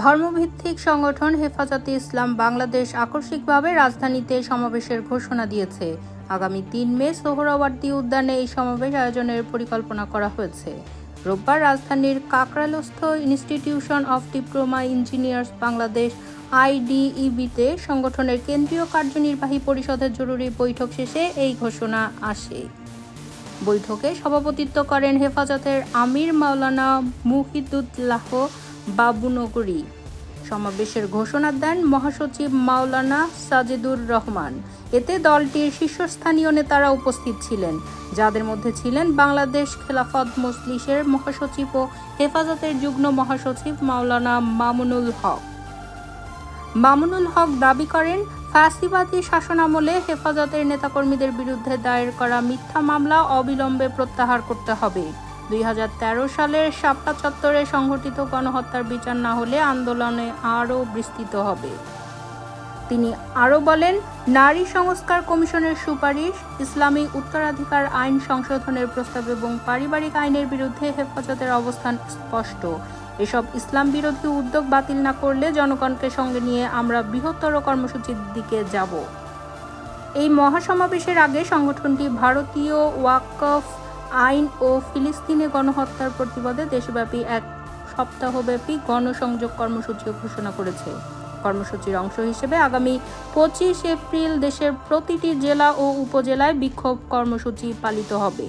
ধর্মভিত্তিক সংগঠন হেফাজতে ইসলাম বাংলাদেশ আকস্মিকভাবে রাজধানীতে সমাবেশের ঘোষণা দিয়েছে। আগামী ৩ মে সোহরাওয়ার্দী উদ্যানে এই সমাবেশ আয়োজনের পরিকল্পনা করা হয়েছে। রোববার রাজধানীর কাকরাইলস্থ institution of diploma engineers Bangladesh IDEB-তে সংগঠনের কেন্দ্রীয় কার্যনির্বাহী পরিষদের জরুরি বৈঠক শেষে এই ঘোষণা আসে। বৈঠকে সভাপতিত্ব করেন হেফাজতের আমির মাওলানা মুহিদুল্লাহ বাবুনগরী। সমাবেশের ঘোষণা দেন মহাসচিব মাওলানা সাজেদুর রহমান। এতে দলটির শীর্ষস্থানীয় নেতারা উপস্থিত ছিলেন, যাদের মধ্যে ছিলেন বাংলাদেশ খেলাফত মজলিসের মহাসচিব ও হেফাজতের যুগ্ম মহাসচিব মাওলানা মামুনুল হক। মামুনুল হক দাবি করেন, ফ্যাসিবাদী শাসনামলে হেফাজতের নেতাকর্মীদের বিরুদ্ধে দায়ের করা মিথ্যা মামলা অবিলম্বে প্রত্যাহার করতে হবে। 2013 সালের শাপলা চত্বরে সংঘটিত গণহত্যার বিচার না হলে আন্দোলনে আরও বিস্তৃত হবে। তিনি আরও বলেন, নারী সংস্কার কমিশনের সুপারিশ, ইসলামী উত্তরাধিকার আইন সংশোধনের প্রস্তাব এবং পারিবারিক আইনের বিরুদ্ধে হেফাজতের অবস্থান স্পষ্ট। এসব ইসলাম বিরোধী উদ্যোগ বাতিল না করলে জনগণকে সঙ্গে নিয়ে আমরা বৃহত্তর কর্মসূচির দিকে যাব। এই মহাসমাবেশের আগে সংগঠনটি ভারতীয় ওয়াকফ আইন ও ফিলিস্তিনে গণহত্যার প্রতিবাদে দেশব্যাপী এক সপ্তাহব্যাপী গণসংযোগ কর্মসূচিও ঘোষণা করেছে। কর্মসূচির অংশ হিসেবে আগামী 25 এপ্রিল দেশের প্রতিটি জেলা ও উপজেলায় বিক্ষোভ কর্মসূচি পালিত হবে।